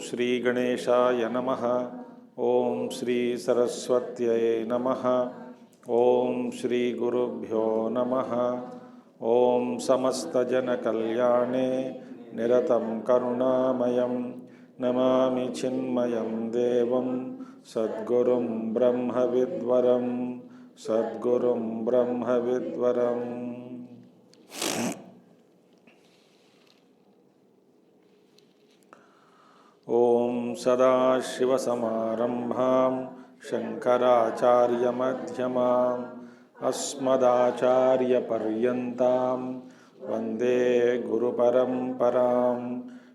श्री गणेशाय नमः। ओम श्री सरस्वत्यै नमः। ओम श्री गुरुभ्यो नमः। ओम समस्तजनकल्याणे निरतं करुणामयं नमामि चिन्मयं देवं सद्गुरुं ब्रह्मविद्वरं सद्गुरुं ब्रह्मविद्वरम्। ओम सदाशिवसमारंभां शंकराचार्यमध्यमाम् अस्मदाचार्यपर्यन्तां वन्दे गुरुपरम्परां।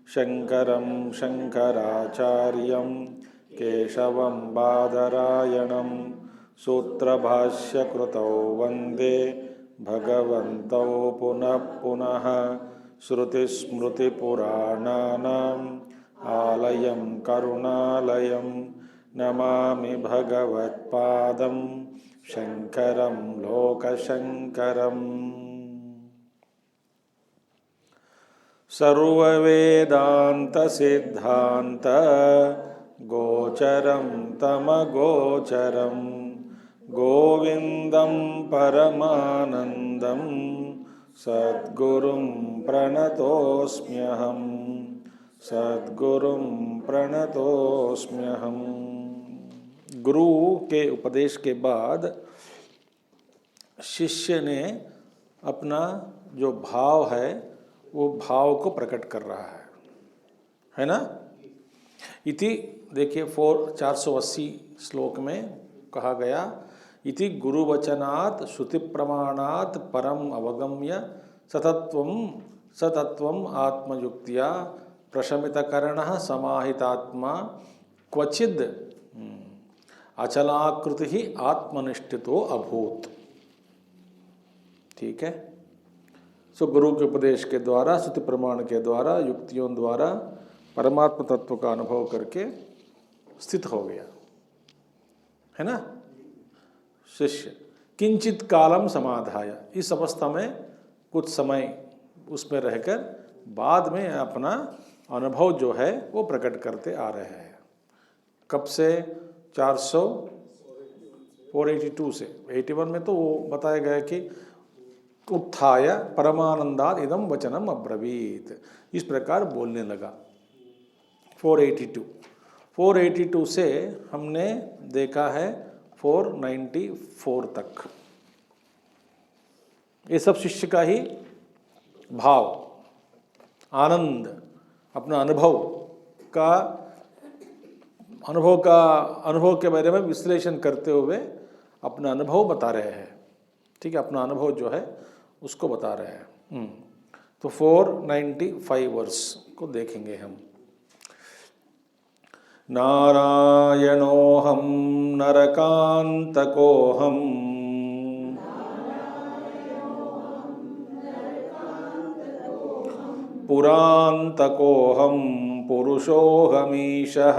शंकरं शंकराचार्यं केशवं बादरायणं सूत्रभाष्यकृतौ वन्दे भगवन्तौ पुनः पुनः। श्रुतिस्मृतिपुराणानाम् आलयं करुणालयं नमामि भगवत्पादं शंकरं लोकशंकरम्। सर्ववेदान्तसिद्धान्त गोचरं तमगोचरं गोविन्दं परमानन्दं सद्गुरुं प्रणतोऽस्म्यहम् सद्गुरुं प्रणतोऽस्म्यहम्। गुरु के उपदेश के बाद शिष्य ने अपना जो भाव है वो भाव को प्रकट कर रहा है ना। इति देखिए 480 श्लोक में कहा गया, इति गुरुवचनात् श्रुति प्रमाणात् परम अवगम्य सतत्वम आत्मयुक्त्या प्रशमितकरणः समाहितात्मा क्वचिद अचलाकृति ही आत्मनिष्ठितो अभूत। ठीक है। सो गुरु के उपदेश के द्वारा, श्रुति प्रमाण के द्वारा, युक्तियों द्वारा परमात्म तत्व का अनुभव करके स्थित हो गया है ना। शिष्य किंचित कालम समाधाय, इस अवस्था में कुछ समय उसमें रहकर बाद में अपना अनुभव जो है वो प्रकट करते आ रहे हैं। कब से? 482 से 81 में तो वो बताया गया कि उत्थाय परमानंदाद इदम वचनम अब्रवीत, इस प्रकार बोलने लगा। 482 से हमने देखा है 494 तक। ये सब शिष्य का ही भाव, आनंद, अपना अनुभव के बारे में विश्लेषण करते हुए अपना अनुभव बता रहे हैं। ठीक है, अपना अनुभव जो है उसको बता रहे हैं। तो 495 वर्ष को देखेंगे हम। नारायणोऽहं नरकान्तकोऽहम् पुरान्तकोऽहं पुरुषोऽहमीशः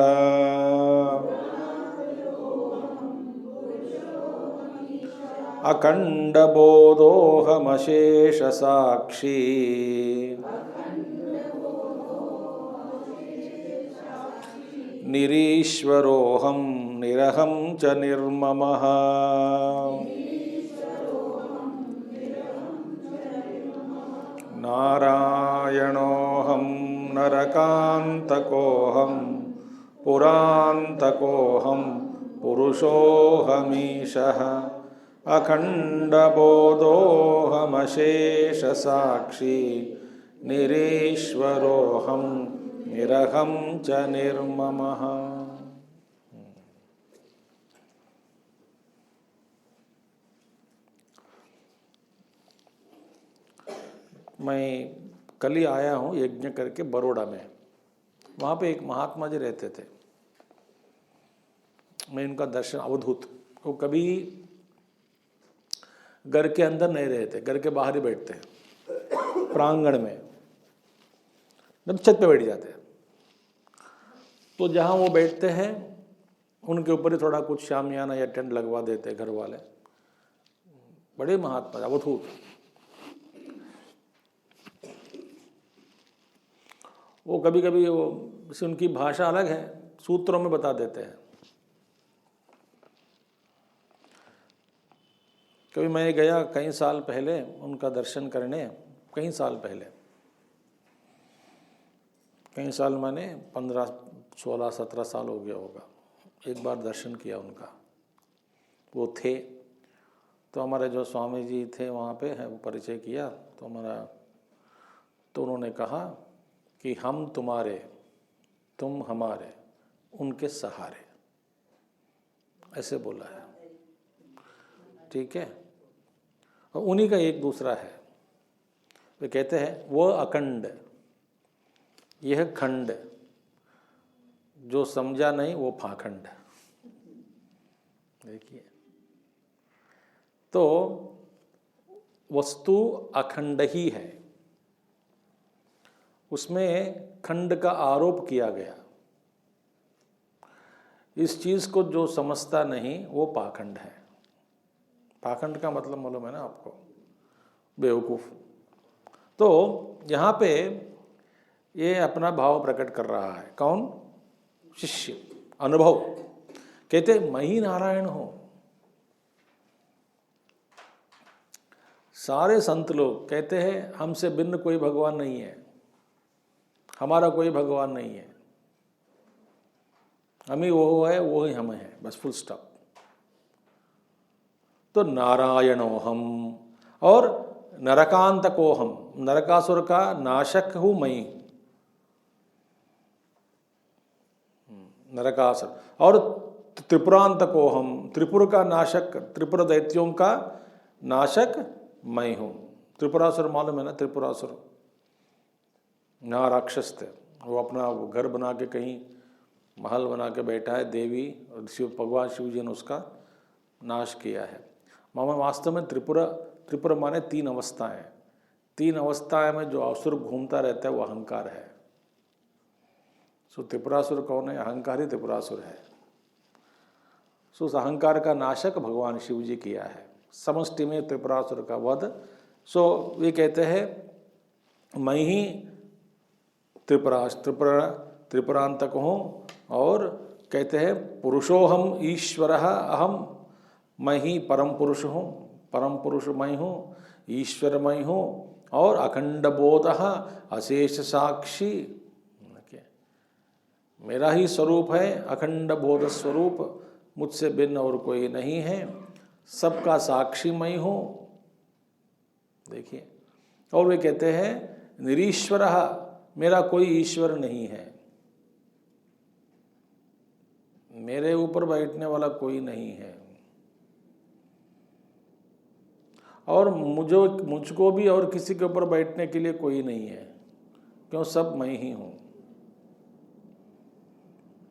अखण्डबोधोऽहमशेषसाक्षी निरीश्वरोऽहं निरहं च निर्ममः। नारायणोऽहं नरकान्तकोऽहं पुरान्तकोऽहं पुरुषोऽहमीशः अखण्डबोधोऽहमशेषसाक्षी निरीश्वरोऽहं निरहं च निर्ममः। मैं कल ही आया हूँ यज्ञ करके बड़ौदा में, वहाँ पे एक महात्मा जी रहते थे, मैं इनका दर्शन, अवधूत, वो कभी घर के अंदर नहीं रहते, घर के बाहर ही बैठते हैं, प्रांगण में, छत पे बैठ जाते हैं। तो जहाँ वो बैठते हैं उनके ऊपर ही थोड़ा कुछ शामियाना या टेंट लगवा देते हैं घर वाले। बड़े महात्मा अवधूत। वो कभी कभी वो उनकी भाषा अलग है, सूत्रों में बता देते हैं। कभी मैं गया कई साल पहले उनका दर्शन करने, कई साल पहले, कई साल माने 15, 16, 17 साल हो गया होगा, एक बार दर्शन किया उनका। वो थे तो हमारे जो स्वामी जी थे वहाँ पे है, वो परिचय किया तो तो उन्होंने कहा कि हम तुम्हारे, तुम हमारे, उनके सहारे, ऐसे बोला है। ठीक है, और उन्हीं का एक दूसरा है। वे कहते हैं वह अखंड, यह खंड, जो समझा नहीं वो पाखंड। देखिए, तो वस्तु अखंड ही है, उसमें खंड का आरोप किया गया। इस चीज को जो समझता नहीं वो पाखंड है। पाखंड का मतलब मालूम है ना आपको, बेवकूफ। तो यहाँ पे ये अपना भाव प्रकट कर रहा है। कौन? शिष्य, अनुभव। कहते मैं ही नारायण हूं। सारे संत लोग कहते हैं हमसे भिन्न कोई भगवान नहीं है, हमारा कोई भगवान नहीं है, हम ही वो है, वो ही हम है, बस फुल स्टॉप। तो नारायणो हम और नरकांत को हम, नरकासुर का नाशक हूं मैं, नरकासुर, और त्रिपुरांत को हम, त्रिपुर का नाशक, त्रिपुर दैत्यों का नाशक मैं हूं। त्रिपुरासुर मालूम है ना? त्रिपुरासुर ना राक्षस थे, वो अपना वो घर बना के कहीं महल बना के बैठा है, देवी और शिव, भगवान शिव जी ने उसका नाश किया है। मामा वास्तव में त्रिपुर माने 3 अवस्थाएं, 3 अवस्थाएं में जो असुर घूमता रहता है वो अहंकार है। सो त्रिपुरासुर कौन है? अहंकारी त्रिपुरासुर है। सो उस अहंकार का नाशक भगवान शिव जी किया है, समष्टि में त्रिपुरासुर का वध। सो वे कहते हैं मैं ही त्रिपुरांतक हूँ, और कहते हैं पुरुषोहम ईश्वर अहम, मैं ही परम पुरुष हूँ, परम पुरुष मैं हूँ, ईश्वर मैं हूँ, और अखंड बोधः अशेष साक्षी, मेरा ही स्वरूप है, अखंड बोध स्वरूप, मुझसे भिन्न और कोई नहीं है, सबका साक्षी मैं हूँ। देखिए, और वे कहते हैं निरीश्वर, मेरा कोई ईश्वर नहीं है, मेरे ऊपर बैठने वाला कोई नहीं है, और मुझको भी और किसी के ऊपर बैठने के लिए कोई नहीं है, क्यों? सब मैं ही हूँ।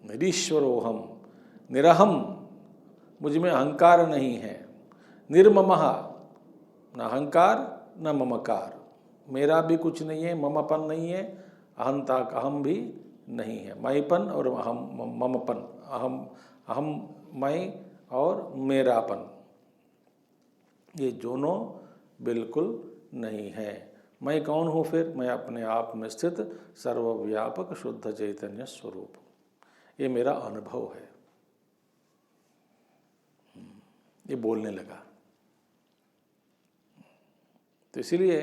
निरीश्वरोहम, निरहम, मुझ में अहंकार नहीं है, निर्ममः, न अहंकार न ममकार, मेरा भी कुछ नहीं है, ममपन नहीं है, अहंता अहम भी नहीं है, मैंपन और अहम, ममपन, अहम मैं और मेरापन, ये दोनों बिल्कुल नहीं है। मैं कौन हूँ फिर? मैं अपने आप में स्थित सर्वव्यापक शुद्ध चैतन्य स्वरूप, ये मेरा अनुभव है। ये बोलने लगा। तो इसीलिए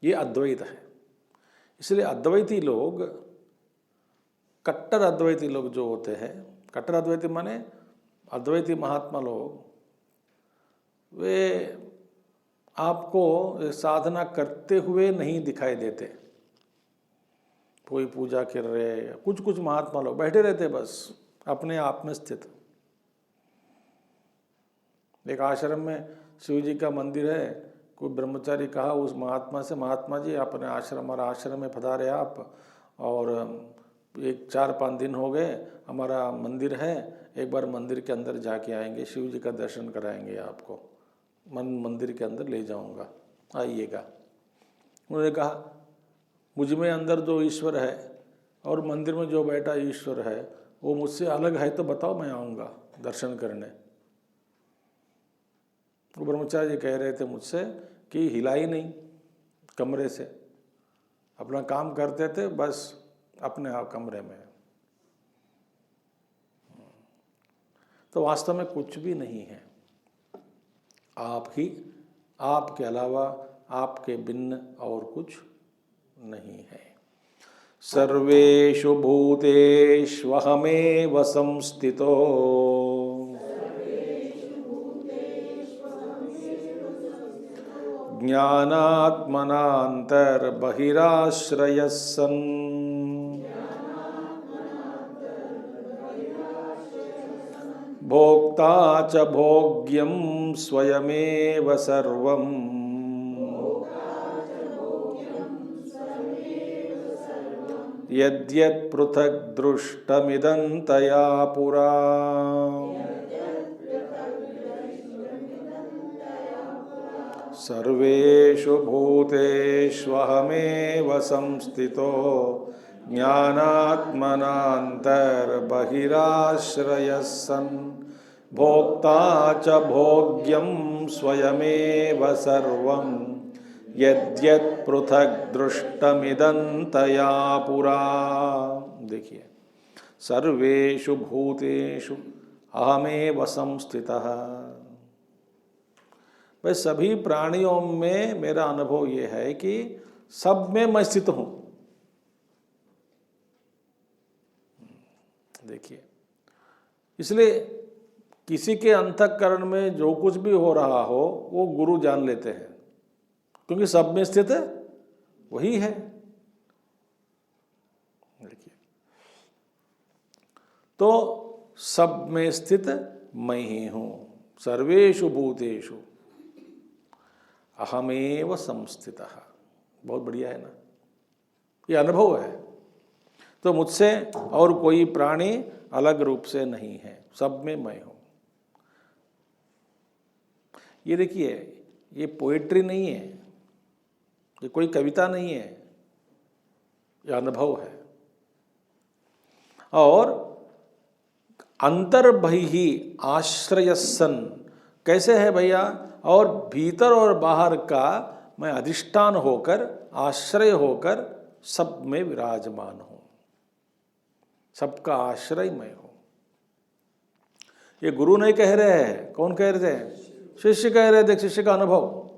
ये अद्वैत है। इसलिए अद्वैती लोग, कट्टर अद्वैती लोग जो होते हैं, कट्टर अद्वैती माने अद्वैती महात्मा लोग, वे आपको साधना करते हुए नहीं दिखाई देते। कोई पूजा कर रहे, कुछ महात्मा लोग बैठे रहते बस अपने आप में स्थित। एक आश्रम में शिव जी का मंदिर है, कोई ब्रह्मचारी कहा उस महात्मा से, महात्मा जी अपने हमारा आश्रम में पधारे आप, और 4-5 दिन हो गए, हमारा मंदिर है, एक बार मंदिर के अंदर जाके आएंगे, शिव जी का दर्शन कराएंगे आपको, मंदिर के अंदर ले जाऊंगा, आइएगा। उन्होंने कहा मुझ में अंदर जो ईश्वर है और मंदिर में जो बैठा ईश्वर है वो मुझसे अलग है तो बताओ, मैं आऊँगा दर्शन करने। वो ब्रह्मचारी जी कह रहे थे मुझसे कि हिला ही नहीं कमरे से, अपना काम करते थे बस अपने आप कमरे में। तो वास्तव में कुछ भी नहीं है, आप ही, आपके अलावा, आपके भिन्न और कुछ नहीं है। सर्वेषु भूतेष्वहमेव संस्थितो ज्ञानात्मनान्तर्बहिराश्रयः सन्। भोक्ता च भोग्यं स्वयमेव सर्वम् यद्यत् पृथक् दृष्टमिदन्तया पुरा। सर्वेषु भूतेष्वहमेव संस्थितो ज्ञानात्मनान्तर्बहिराश्रयः सन्। भोक्ता च भोग्यं स्वयमेव सर्वं यद्यत् पृथक् दृष्टमिदन्तया पुरा। देखिए, सर्वेषु भूतेषु अहमेव संस्थितः। भाई सभी प्राणियों में मेरा अनुभव ये है कि सब में मैं स्थित हूं। देखिए, इसलिए किसी के अंतःकरण में जो कुछ भी हो रहा हो वो गुरु जान लेते हैं, क्योंकि सब में स्थित है वही है। देखिए, तो सब में स्थित मैं ही हूं। सर्वेषु भूतेषु अहमेव संस्थितः। बहुत बढ़िया है ना, ये अनुभव है। तो मुझसे और कोई प्राणी अलग रूप से नहीं है, सब में मैं हूं। ये देखिए, ये पोएट्री नहीं है, ये कोई कविता नहीं है, ये अनुभव है। और अंतर्बहि आश्रयस्सन कैसे है भैया? और भीतर और बाहर का मैं अधिष्ठान होकर, आश्रय होकर सब में विराजमान हूं, सबका आश्रय मैं हूं। ये गुरु नहीं कह रहे हैं, कौन कह रहे थे? शिष्य कह रहे थे। शिष्य का अनुभव,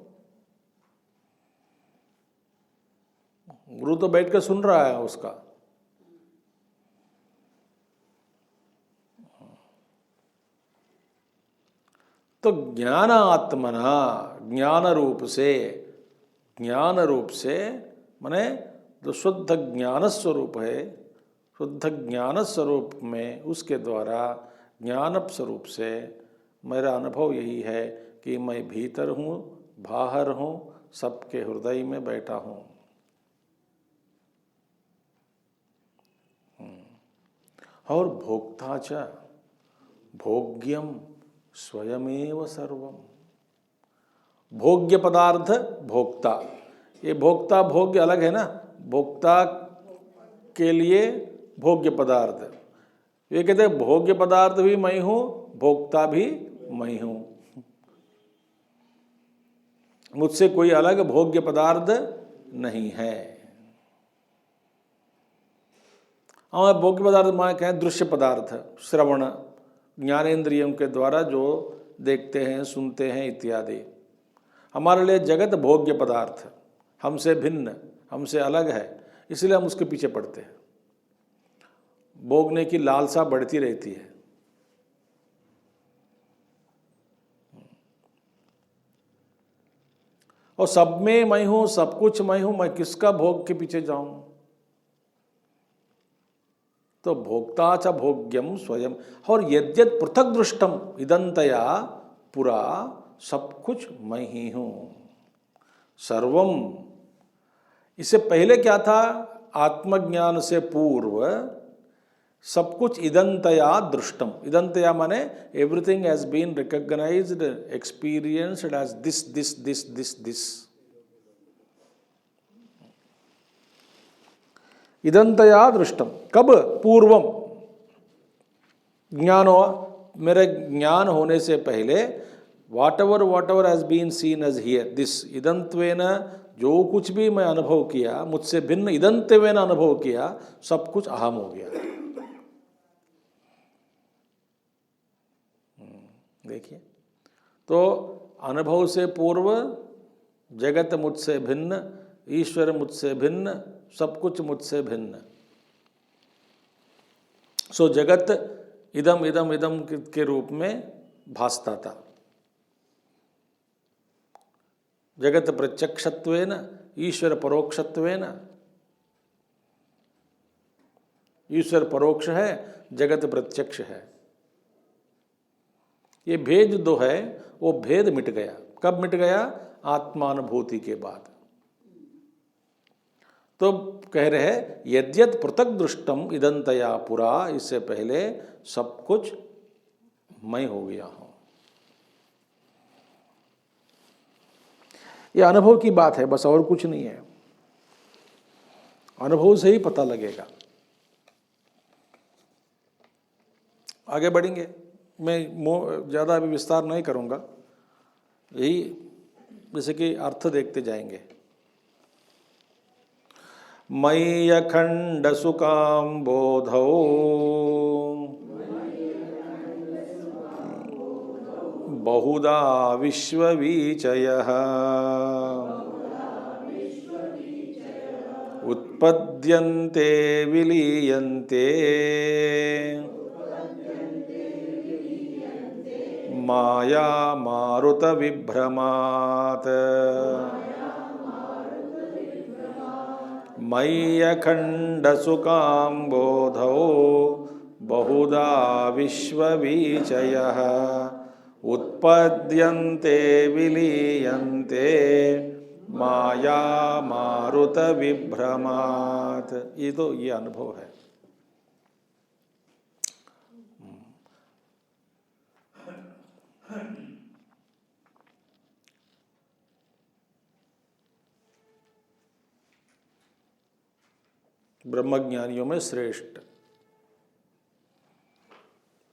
गुरु तो बैठ कर सुन रहा है उसका। तो ज्ञान आत्मना, ज्ञान रूप से माने जो शुद्ध ज्ञान स्वरूप है, शुद्ध ज्ञान स्वरूप में उसके द्वारा ज्ञान स्वरूप से मेरा अनुभव यही है कि मैं भीतर हूँ, बाहर हूँ, सबके हृदय में बैठा हूँ। और भोक्ता च भोग्यम स्वयमेव सर्वम। भोग्य पदार्थ भोक्ता, ये भोक्ता भोग्य अलग है ना। भोक्ता के लिए भोग्य पदार्थ, ये कहते हैं भोग्य पदार्थ भी मैं हूं, भोक्ता भी मैं हूं। मुझसे कोई अलग भोग्य पदार्थ नहीं है। और भोग्य पदार्थ माने कहें दृश्य पदार्थ, श्रवण, ज्ञानेंद्रियों के द्वारा जो देखते हैं, सुनते हैं इत्यादि। हमारे लिए जगत भोग्य पदार्थ, हमसे भिन्न, हमसे अलग है, इसलिए हम उसके पीछे पड़ते हैं। भोगने की लालसा बढ़ती रहती है। और सब में मैं हूं, सब कुछ मैं हूं, मैं किसका भोग के पीछे जाऊं? तो भोक्ता च भोग्यम स्वयं। और यद्यत् पृथक दृष्टम इदंतया पूरा सब कुछ मैं ही हूँ। सर्वम, इससे पहले क्या था? आत्मज्ञान से पूर्व सब कुछ इदंतया दृष्टम। इदंतया माने everything has been recognised, experienced as this this this this this. इदंतया दृष्टम, कब? पूर्वम, ज्ञान हो, मेरे ज्ञान होने से पहले whatever has been seen as here, this इदंत्वेन, जो कुछ भी मैं अनुभव किया, मुझसे भिन्न इदंत्वेन अनुभव किया, सब कुछ अहम हो गया। देखिए, तो अनुभव से पूर्व जगत मुझसे भिन्न, ईश्वर मुझसे भिन्न, सब कुछ मुझसे भिन्न। सो जगत इदम इदम इदम के रूप में भासता था। जगत प्रत्यक्षत्वेन, ईश्वर परोक्षत्वेन। ईश्वर परोक्ष है, जगत प्रत्यक्ष है। ये भेद दो है, वो भेद मिट गया। कब मिट गया? आत्मानुभूति के बाद। तो कह रहे हैं यद्यत पृथक दृष्टम इदंतया पुरा, इससे पहले सब कुछ मैं हो गया हूं। ये अनुभव की बात है, बस और कुछ नहीं है। अनुभव से ही पता लगेगा। आगे बढ़ेंगे, मैं ज़्यादा अभी विस्तार नहीं करूँगा, यही जैसे कि अर्थ देखते जाएंगे। मयि अखंड सुकाम बोधौ बहुधा विश्ववीचयः उत्पद्यन्ते विलीयन्ते माया मारुत विभ्रमात्। मयि अखंड सुकाम बोधौ बहुधा विश्ववीचयः उत्पद्यन्ते विलीयन्ते माया मारुत विभ्रमात्। ये तो ये अनुभव है। ब्रह्मज्ञानियों में श्रेष्ठ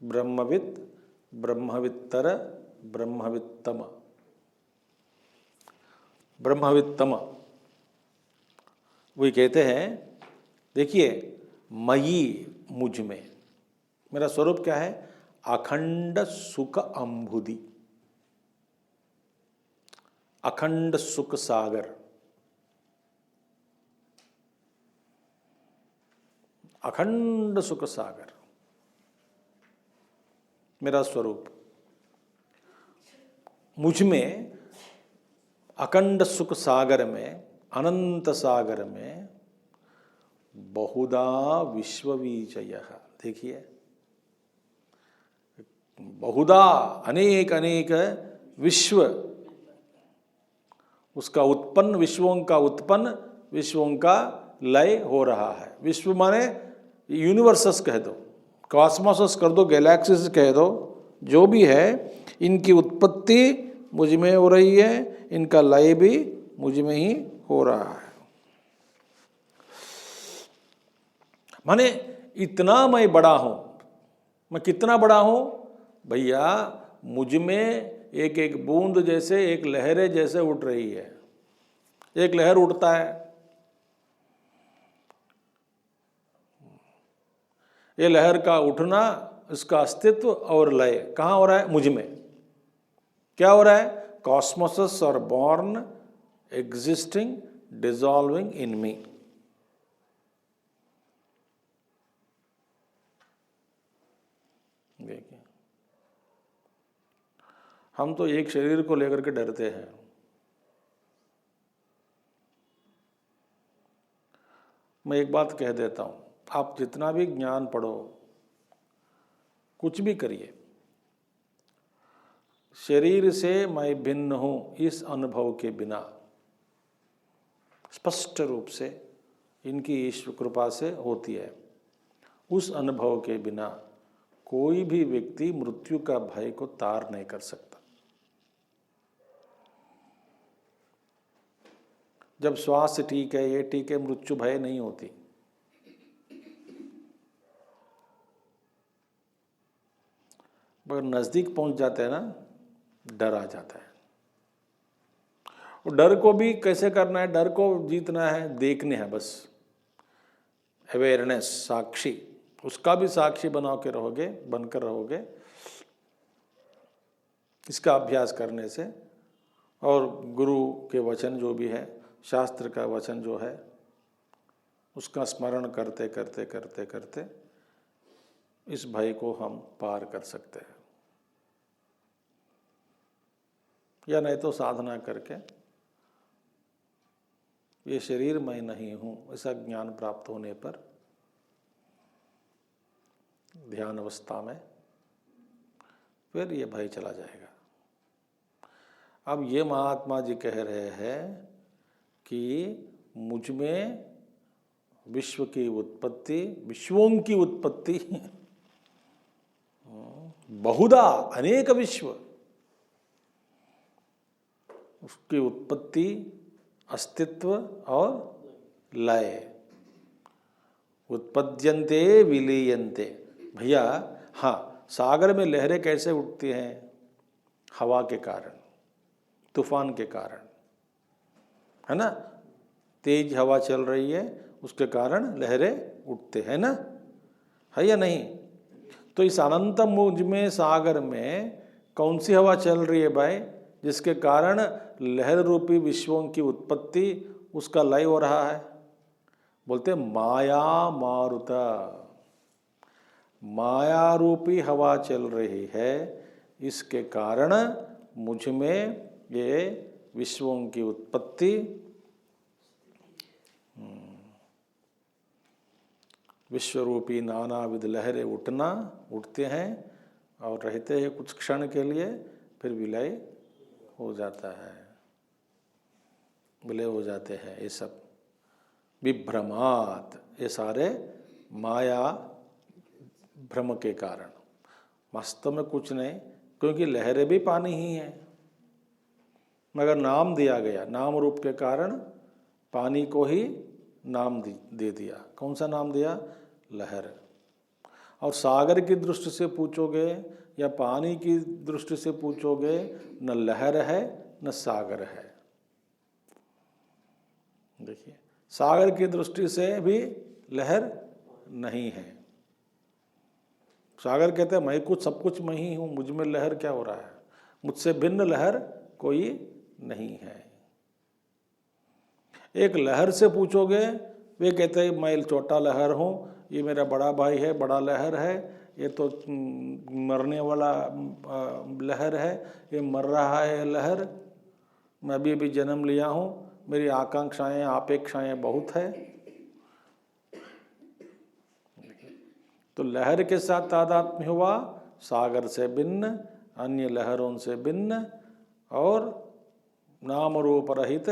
ब्रह्मविद, ब्रह्मवित्तर, ब्रह्मवित्तम। ब्रह्मवित्तम वही कहते हैं, देखिए, मयि, मुझ में, मेरा स्वरूप क्या है? अखंड सुख अंबुधि, अखंड सुख सागर, अखंड सुख सागर मेरा स्वरूप। मुझ में अखंड सुख सागर में, अनंत सागर में बहुधा विश्ववीचयः। देखिए, बहुधा, अनेक अनेक विश्व, उसका उत्पन्न, विश्वों का उत्पन्न, विश्वों का लय हो रहा है। विश्व माने यूनिवर्सेस कह दो, कॉस्मोसस कर दो, गैलेक्सीज कह दो, जो भी है, इनकी उत्पत्ति मुझ में हो रही है, इनका लय भी मुझ में ही हो रहा है। माने इतना मैं बड़ा हूं। मैं कितना बड़ा हूं भैया? मुझ में एक एक बूंद जैसे, एक लहरें जैसे उठ रही है। एक लहर उठता है, ये लहर का उठना, इसका अस्तित्व और लय कहाँ हो रहा है? मुझ में। क्या हो रहा है? कॉस्मोसस आर बॉर्न, एग्जिस्टिंग, डिसॉल्विंग इन मी। देखिए, हम तो एक शरीर को लेकर के डरते हैं। मैं एक बात कह देता हूं, आप जितना भी ज्ञान पढ़ो, कुछ भी करिए, शरीर से मैं भिन्न हूँ इस अनुभव के बिना स्पष्ट रूप से इनकी ईश्वर कृपा से होती है, उस अनुभव के बिना कोई भी व्यक्ति मृत्यु का भय को तार नहीं कर सकता। जब स्वास्थ्य ठीक है, ये ठीक है, मृत्यु भय नहीं होती। मगर नजदीक पहुंच जाते हैं ना, डर आ जाता है। और डर को भी कैसे करना है, डर को जीतना है, देखने है बस, अवेयरनेस, साक्षी, उसका भी साक्षी बनकर रहोगे इसका अभ्यास करने से। और गुरु के वचन जो भी है, शास्त्र का वचन जो है, उसका स्मरण करते करते करते करते इस भय को हम पार कर सकते हैं। या नहीं तो साधना करके ये शरीर मैं नहीं हूँ ऐसा ज्ञान प्राप्त होने पर ध्यान अवस्था में फिर ये भय चला जाएगा। अब ये महात्मा जी कह रहे हैं कि मुझ में विश्व की उत्पत्ति, विश्वों की उत्पत्ति, बहुधा अनेक विश्व, उसकी उत्पत्ति, अस्तित्व और लय, उत्पद्यन्ते विलीयन्ते। भैया हाँ, सागर में लहरें कैसे उठती हैं? हवा के कारण, तूफान के कारण, है ना। तेज हवा चल रही है, उसके कारण लहरें उठते हैं ना, है या नहीं। तो इस अनंत मुझ में, सागर में कौन सी हवा चल रही है भाई, जिसके कारण लहर रूपी विश्वों की उत्पत्ति, उसका लय हो रहा है? बोलते माया मारुता, माया रूपी हवा चल रही है, इसके कारण मुझ में ये विश्वों की उत्पत्ति, विश्वरूपी नानाविध लहरें उठते हैं और रहते हैं कुछ क्षण के लिए, फिर विलय हो जाता है, विलय हो जाते हैं। ये सब विभ्रमात, ये सारे माया भ्रम के कारण, वास्तव में कुछ नहीं, क्योंकि लहरें भी पानी ही है, मगर नाम दिया गया, नाम रूप के कारण पानी को ही नाम दे दिया। कौन सा नाम दिया? लहर। और सागर की दृष्टि से पूछोगे या पानी की दृष्टि से पूछोगे, न लहर है न सागर है। देखिए, सागर की दृष्टि से भी लहर नहीं है। सागर कहते हैं मैं कुछ, सब कुछ मैं ही हूँ, मुझ में लहर क्या हो रहा है, मुझसे भिन्न लहर कोई नहीं है। एक लहर से पूछोगे, वे कहते हैं मैं छोटा लहर हूँ, ये मेरा बड़ा भाई है, बड़ा लहर है, ये तो मरने वाला लहर है, ये मर रहा है लहर, मैं अभी अभी जन्म लिया हूँ, मेरी आकांक्षाएं अपेक्षाएं बहुत है। तो लहर के साथ तादात्म्य हुआ, सागर से भिन्न, अन्य लहरों से भिन्न, और नाम रूप रहित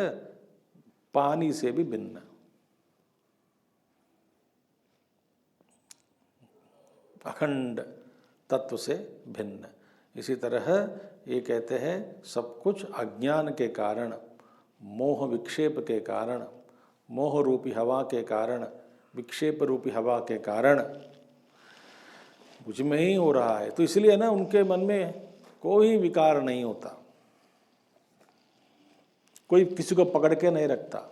पानी से भी भिन्न। अखंड तत्व से भिन्न। इसी तरह ये कहते हैं सब कुछ अज्ञान के कारण, मोह विक्षेप के कारण, मोह रूपी हवा के कारण, विक्षेप रूपी हवा के कारण मुझ में ही हो रहा है। तो इसलिए ना उनके मन में कोई विकार नहीं होता, कोई किसी को पकड़ के नहीं रखता।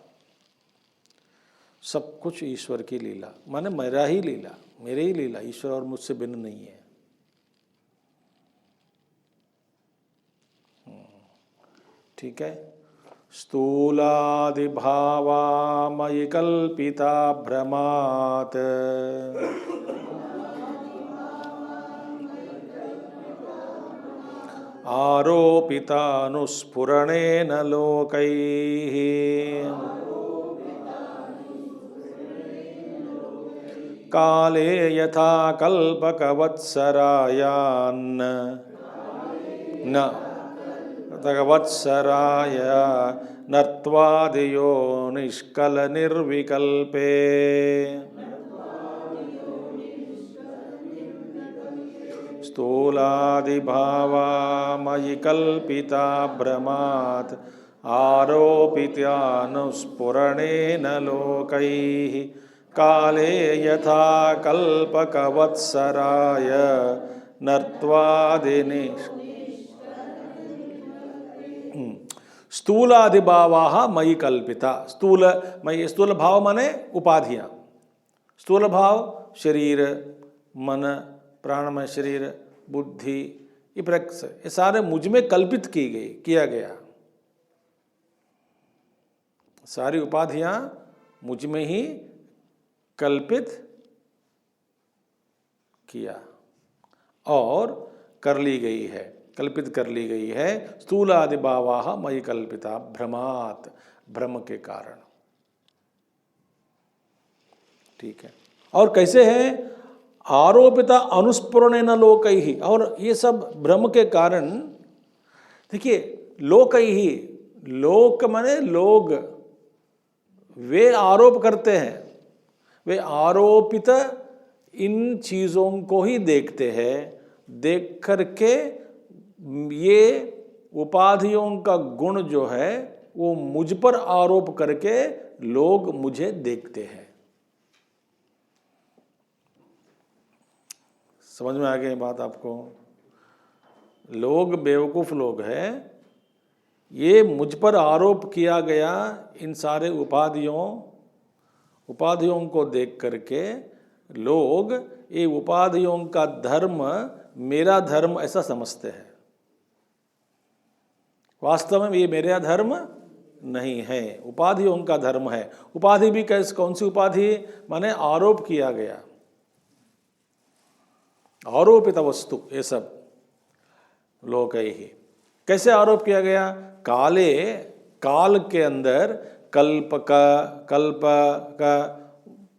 सब कुछ ईश्वर की लीला, माने मेरा ही लीला, मेरे ही लीला, ईश्वर और मुझसे भिन्न नहीं है। ठीक है। स्थूलादि भावामयि कल्पिता भ्रमात् आरोपितानुस्फुरणेन लोकैः काले यथा कल्पकवत्सरायान् न भगवत्सराय नर्त्वादियो निष्कल निर्विकल्पे स्थूलादिभावा मयि कल्पिता भ्रमात् आरोपित्यानुस्फुरणेन लोकैः काले यथा कल्पकवत्सराय नर्त्वादिनि स्थूलादिभावाः मयि कल्पिता। स्थूल भाव माने उपाधियाँ। स्थूल भाव शरीर, मन, प्राणमय शरीर, बुद्धि, ये सारे मुझ में कल्पित किया गया। सारी उपाधियां मुझ में ही कल्पित किया और कर ली गई है, कल्पित कर ली गई है। स्थूलादि भावाः मयि कल्पिता भ्रमात्, भ्रम के कारण। ठीक है। और कैसे है? आरोपिता अनुस्फुरणेन लोकैः। और ये सब भ्रम के कारण, देखिए लोकैः, लोक माने लोग, वे आरोप करते हैं, वे आरोपित इन चीज़ों को ही देखते हैं। देख करके ये उपाधियों का गुण जो है वो मुझ पर आरोप करके लोग मुझे देखते हैं। समझ में आ गई बात आपको? लोग बेवकूफ़ लोग हैं। ये मुझ पर आरोप किया गया इन सारे उपाधियों को देख करके लोग ये उपाधियों का धर्म मेरा धर्म ऐसा समझते हैं। वास्तव में ये मेरा धर्म नहीं है, उपाधियों का धर्म है। उपाधि भी कौन सी उपाधि? माने आरोप किया गया, आरोपित वस्तु, ये सब लोकैः। कैसे आरोप किया गया? काल के अंदर कल्प का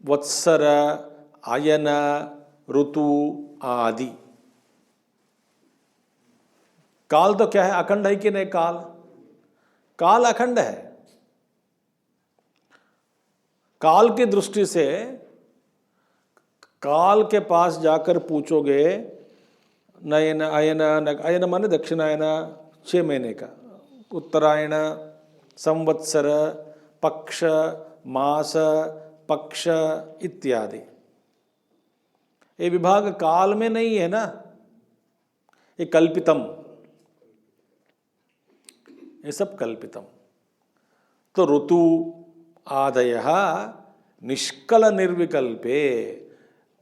वत्सर, आयन, ऋतु आदि। काल तो क्या है? अखंड है कि नहीं? काल अखंड है। काल की दृष्टि से काल के पास जाकर पूछोगे, नयन अयन, अयन माने दक्षिणायन 6 महीने का, उत्तरायण, संवत्सर, पक्ष, मास, पक्ष इत्यादि। ये विभाग काल में नहीं है ना, ये कल्पितम, ये सब कल्पितम। तो ऋतु आदयः निष्कल निर्विकल्पे,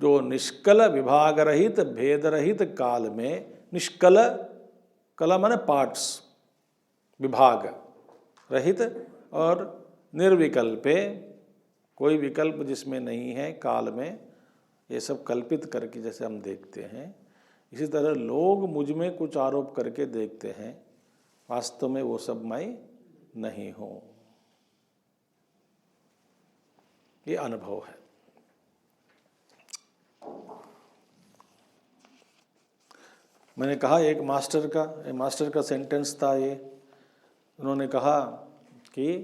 जो निष्कल विभाग रहित भेद रहित काल में, निष्कल कला माने पार्ट्स, विभाग रहित, और निर्विकल्पे कोई विकल्प जिसमें नहीं है काल में, ये सब कल्पित करके जैसे हम देखते हैं, इसी तरह लोग मुझ में कुछ आरोप करके देखते हैं, वास्तव में वो सब मैं नहीं हूँ। ये अनुभव है। मैंने कहा एक मास्टर का सेंटेंस था ये। उन्होंने कहा कि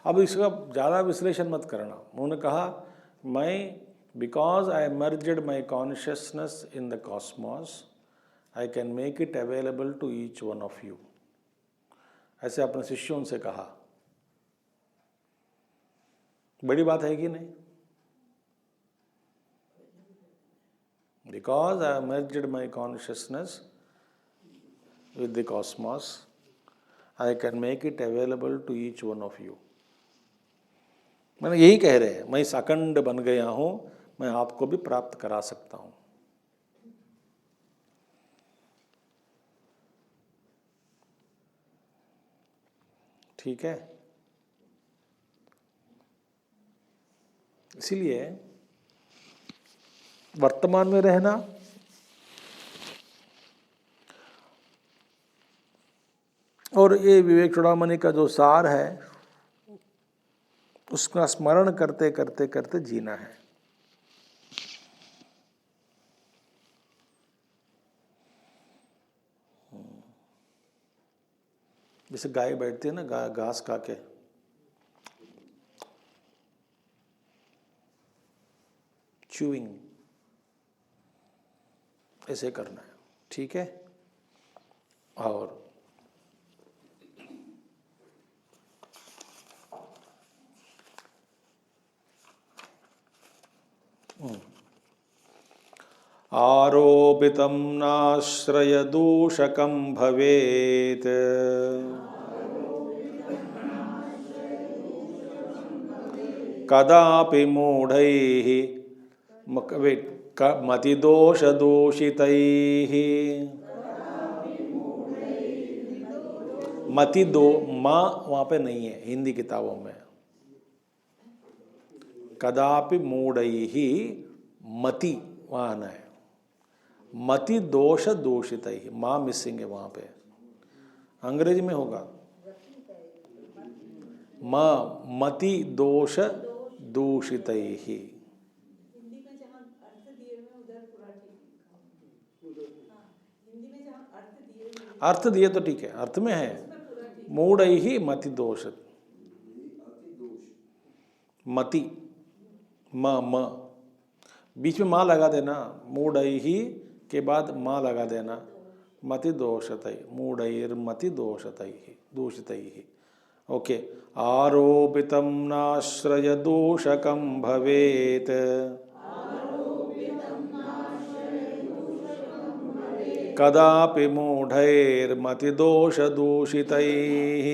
अब इसका ज़्यादा विश्लेषण मत करना। उन्होंने कहा, because I merged my consciousness in the cosmos, I can make it available to each one of you. ऐसे अपने शिष्यों से कहा। बड़ी बात है कि नहीं? Because I have merged my consciousness with the cosmos, I can make it available to each one of you. मैंने यही कह रहे हैं, मैं इस अखंड बन गया हूँ, मैं आपको भी प्राप्त करा सकता हूँ। ठीक है? इसीलिए वर्तमान में रहना, और ये विवेक चूड़ामणि का जो सार है उसका स्मरण करते करते करते जीना है। जैसे गाय बैठती है ना, घास खा के, च्यूइंग, ऐसे करना है, ठीक है। और आरोपितं नाश्रयदूषकं भवेत्, कदापि मूढैः मतिदोषदूषितैः। मति दो माँ वहाँ पे नहीं है हिंदी किताबों में। कदापि मूढ़ैहि मति वहाँ आना है, मति दोष दूषितैहि, माँ मिसिंग है वहाँ पे। अंग्रेजी में होगा माँ मति दोष दूषितैहि। अर्थ दिए तो ठीक है, अर्थ में है मूढ़ैहि मति दोष, मति म बीच में माँ लगा देना, मूढ़ैहि के बाद माँ लगा देना, मति दोषतै, मूढ़ैर्मति दोषतैहि दूषितैहि। ओके। आरोपितं नाश्रय दूषकं भवेत्, कदापि मूढ़ैर्मति दोष दूषितैः।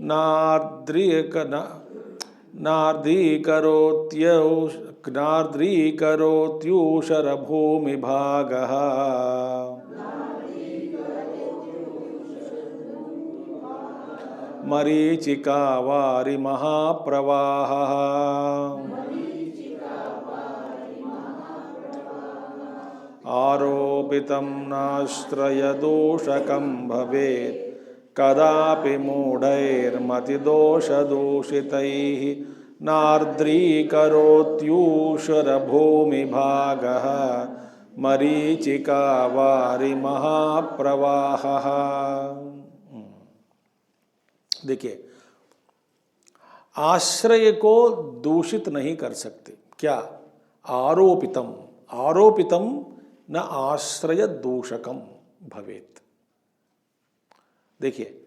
नार्द्रीकरोत्यूषरभूमिभागः, मरीचिका वारि महाप्रवाहः। आरोपितं नाश्रयदूषकं भवेत्, कदापि मूढैर्मतिदोषदूषितैः। नार्द्रीकरोत्यूषरभूमिभागः, मरीचिका वारि महाप्रवाहः। देखिए, आश्रय को दूषित नहीं कर सकते। क्या? आरोपितम, आरोपितम न आश्रय दूषकम भवेत। देखिए,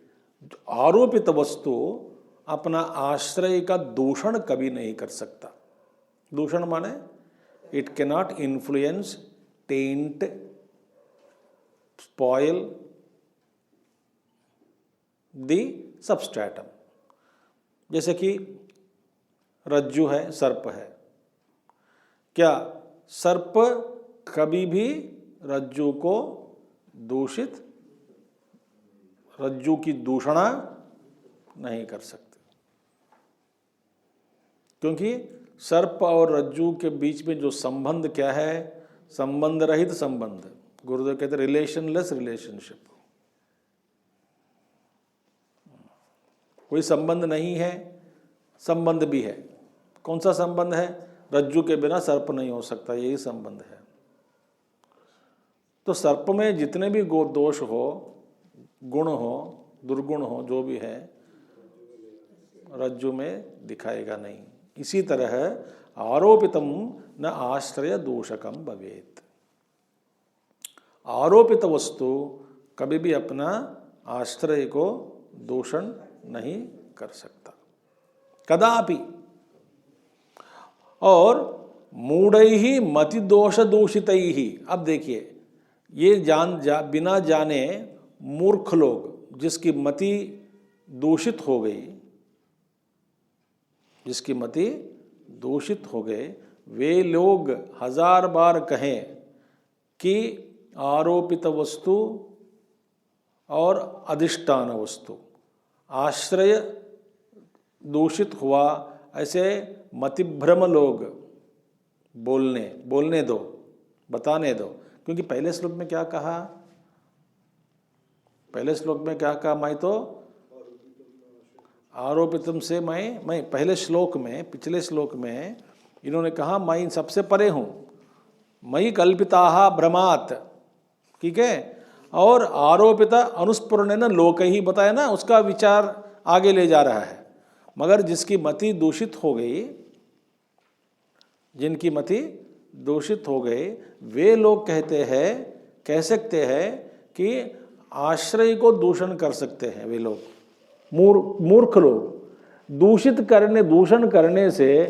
आरोपित वस्तु अपना आश्रय का दूषण कभी नहीं कर सकता। दूषण माने it cannot influence, tent, spoil the substratum. जैसे कि रज्जु है, सर्प है, क्या सर्प कभी भी रज्जु को दूषित, रज्जु की दूषणा नहीं कर सकते, क्योंकि सर्प और रज्जु के बीच में जो संबंध क्या है? संबंध रहित संबंध। गुरुदेव कहते रिलेशनलेस रिलेशनशिप। कोई संबंध नहीं है, संबंध भी है। कौन सा संबंध है? रज्जु के बिना सर्प नहीं हो सकता, यही संबंध है। तो सर्प में जितने भी दोष हो, गुण हो, दुर्गुण हो, जो भी है, रज्जु में दिखाएगा नहीं। इसी तरह आरोपितम न आश्रय दूषकम भवेत्। आरोपित वस्तु कभी भी अपना आश्रय को दूषण नहीं कर सकता, कदापि। और मूढ़ैहि मति दोष दूषितैहि। अब देखिए, ये बिना जाने मूर्ख लोग, जिसकी मति दूषित हो गई, जिसकी मति दूषित हो गए, वे लोग 1000 बार कहें कि आरोपित वस्तु और अधिष्ठान वस्तु, आश्रय दूषित हुआ, ऐसे मतिभ्रम लोग बोलने दो, बताने दो। क्योंकि पहले श्लोक में क्या कहा? पहले श्लोक में क्या कहा? मैं तो आरोपितम से मैं पहले श्लोक में, पिछले श्लोक में इन्होंने कहा मैं इन सबसे परे हूँ, मयि कल्पिताः भ्रमात्, ठीक है। और आरोपिता अनुस्फुरणेन लोक ही बताया ना, उसका विचार आगे ले जा रहा है। मगर जिसकी मति दूषित हो गई, जिनकी मति दूषित हो गई, वे लोग कहते हैं, कह सकते हैं कि आश्रय को दूषण कर सकते हैं। वे लोग मूर्ख लोग दूषण करने से,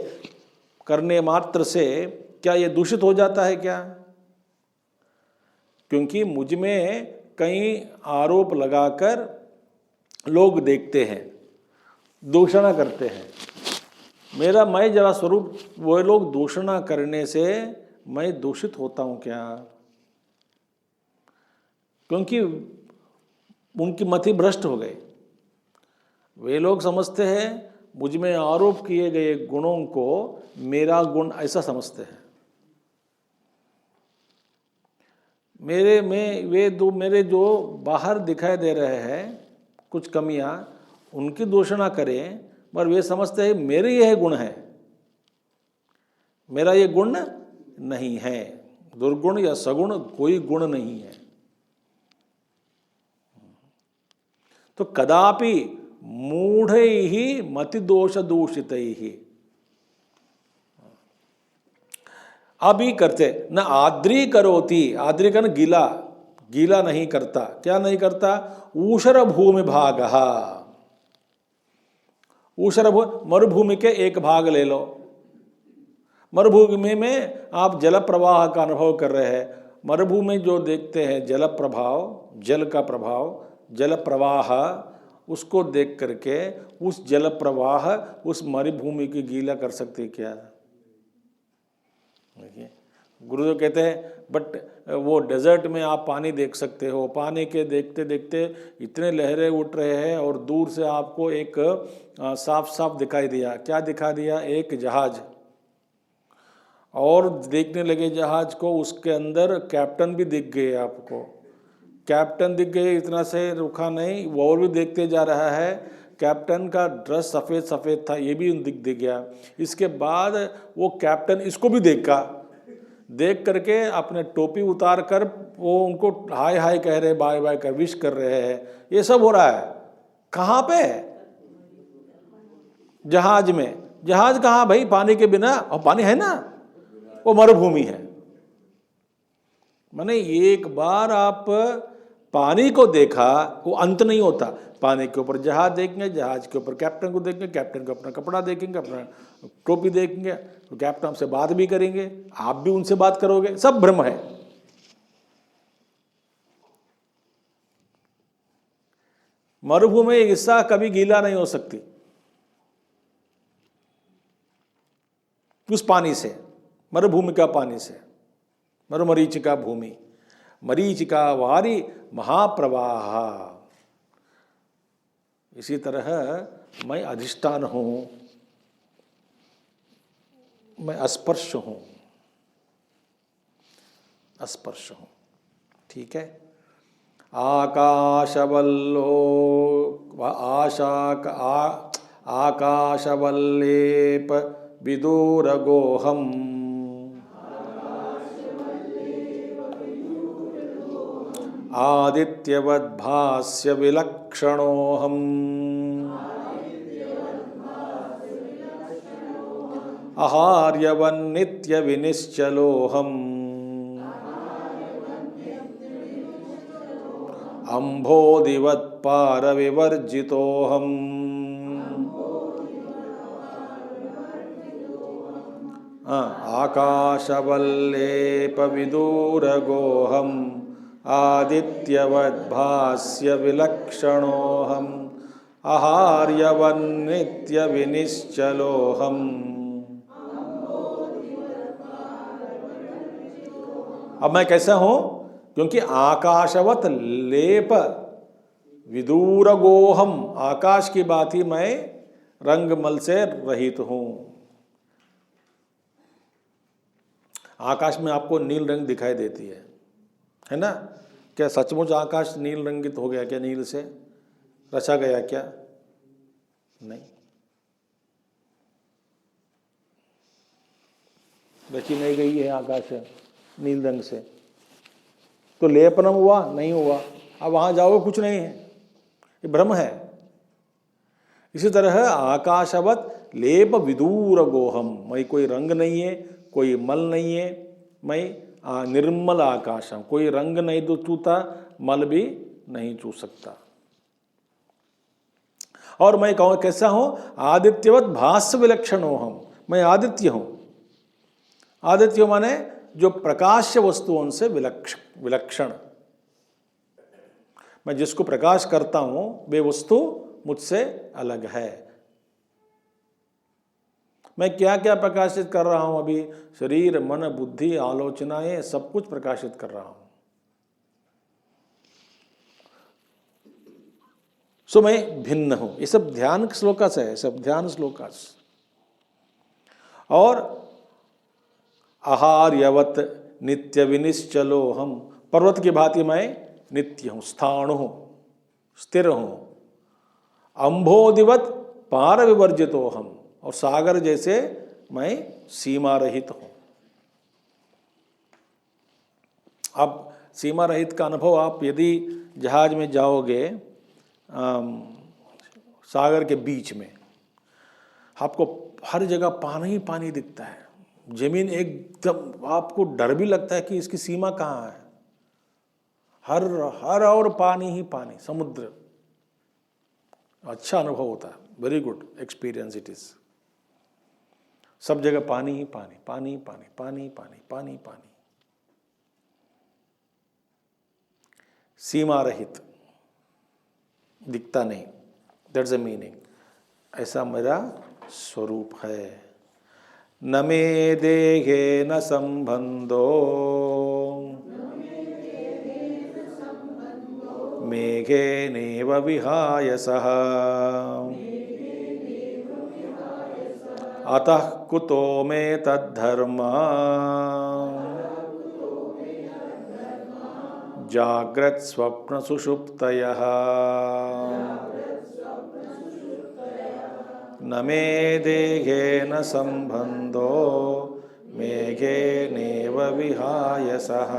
करने मात्र से क्या ये दूषित हो जाता है क्या? क्योंकि मुझ में कई आरोप लगाकर लोग देखते हैं, दूषणा करते हैं। मेरा मैं जरा स्वरूप, वो लोग दूषणा करने से मैं दूषित होता हूं क्या? क्योंकि उनकी मति भ्रष्ट हो गई। वे लोग समझते हैं मुझ में आरोप किए गए गुणों को मेरा गुण ऐसा समझते हैं। मेरे जो बाहर दिखाई दे रहे हैं कुछ कमियां, उनकी दूषणा करें, पर वे समझते हैं मेरे यह गुण है, मेरा ये गुण नहीं है। दुर्गुण या सगुण कोई गुण नहीं है। तो कदापि मूढ़ ही मति दोष दूषित ही अभी करते न आद्री करोति, आद्री का न गीला, गीला नहीं करता। क्या नहीं करता? ऊषर भूमि भाग, ऊषर मरुभूमि के एक भाग ले लो। मरुभूमि में आप जल प्रवाह का अनुभव कर रहे हैं। मरुभूमि जो देखते हैं जल प्रभाव, जल का प्रभाव, जल प्रवाह, उसको देख करके उस जल प्रवाह उस मरुभूमि की गीला कर सकते क्या? देखिए, गुरुदेव कहते हैं बट वो डेजर्ट में आप पानी देख सकते हो, पानी के देखते देखते इतने लहरें उठ रहे हैं और दूर से आपको एक साफ साफ दिखाई दिया। क्या दिखा दिया? एक जहाज। और देखने लगे जहाज को, उसके अंदर कैप्टन भी दिख गए आपको। कैप्टन दिख गए, इतना से रुका नहीं, वो और भी देखते जा रहा है। कैप्टन का ड्रेस सफ़ेद सफ़ेद था, ये भी दिख गया। इसके बाद वो कैप्टन इसको भी देखा, देख करके अपने टोपी उतार कर वो उनको हाय हाय कह रहे, बाय बाय कर विश कर रहे हैं। ये सब हो रहा है कहाँ पे? जहाज में। जहाज कहाँ भाई? पानी के बिना। और पानी है ना, वो मरुभूमि है। माने एक बार आप पानी को देखा, वो अंत नहीं होता। पानी के ऊपर जहाज देखेंगे, जहाज के ऊपर कैप्टन को देखेंगे, कैप्टन को अपना कपड़ा देखेंगे, अपना टोपी देखेंगे, तो कैप्टन हमसे बात भी करेंगे, आप भी उनसे बात करोगे। सब भ्रम है। मरुभूमि एक हिस्सा कभी गीला नहीं हो सकती उस पानी से, मरुभूमि का पानी से। मरुमरीचिका भूमि, मरीचिका वारी महाप्रवाह। इसी तरह मैं अधिष्ठान हूं, मैं अस्पर्श हूं, अस्पर्श हूं। ठीक है। आकाशवल्लो आकाशवल्लेप विदूरगोहम, आदित्यवद्भास्य विलक्षणोऽहम्, आहार्यवन्नित्य विनिश्चलोऽहम्, अम्भोधिवत्पारविवर्जितोऽहम्, आकाशवल्लेपविदूरगोऽहम्, आदित्यवद्भास्य विलक्षणोऽहम्, आहार्यवन्नित्य विनिश्चलोऽहम्। अब मैं कैसा हूं? क्योंकि आकाशवत लेप विदूरगोहम, आकाश की बात ही मैं रंगमल से रहित हूं। आकाश में आपको नील रंग दिखाई देती है ना? क्या सचमुच आकाश नील रंगित हो गया क्या? नील से रचा गया क्या? नहीं, रची नहीं गई है आकाश नील रंग से। तो लेपनम हुआ नहीं हुआ, अब वहाँ जाओगे कुछ नहीं है, ये भ्रम है। इसी तरह आकाशवत लेप विदूर गोहम, मैं कोई रंग नहीं है, कोई मल नहीं है, मैं निर्मल आकाशम, कोई रंग नहीं तो चूता, मल भी नहीं चू सकता। और मैं कहूँ कैसा हूं, आदित्यवत भाष्य विलक्षण हो हम, मैं आदित्य हूं। आदित्य माने जो प्रकाश्य वस्तुओं से विलक्षण, मैं जिसको प्रकाश करता हूं वे वस्तु मुझसे अलग है। मैं क्या क्या प्रकाशित कर रहा हूं अभी, शरीर मन बुद्धि आलोचनाएं सब कुछ प्रकाशित कर रहा हूं। सो मैं भिन्न हूं। ये सब ध्यान श्लोकास है, सब ध्यान श्लोकास। और आहार्यवत नित्य विनिश्चलो हम, पर्वत की भांति मैं नित्य हूं, स्थाणु हूं, स्थिर हूं। अंबोधिवत पार विवर्जितो हम, और सागर जैसे मैं सीमा रहित हूं। अब सीमा रहित का अनुभव आप यदि जहाज में जाओगे सागर के बीच में, आपको हर जगह पानी ही पानी दिखता है, जमीन एकदम, आपको डर भी लगता है कि इसकी सीमा कहाँ है। हर और पानी ही पानी, समुद्र। अच्छा अनुभव होता है, very good experience it is. सब जगह पानी ही पानी, पानी पानी पानी पानी पानी पानी, सीमा रहित, दिखता नहीं। That's the meaning. ऐसा मेरा स्वरूप है। न मे देहे न संबंधो मेघे नेव विहाय सह, अतः कुतो मे तद्धर्म जाग्रत् स्वप्न सुषुप्तयः। न मे देहे न संबंधो मेघे नेव विहाय सह,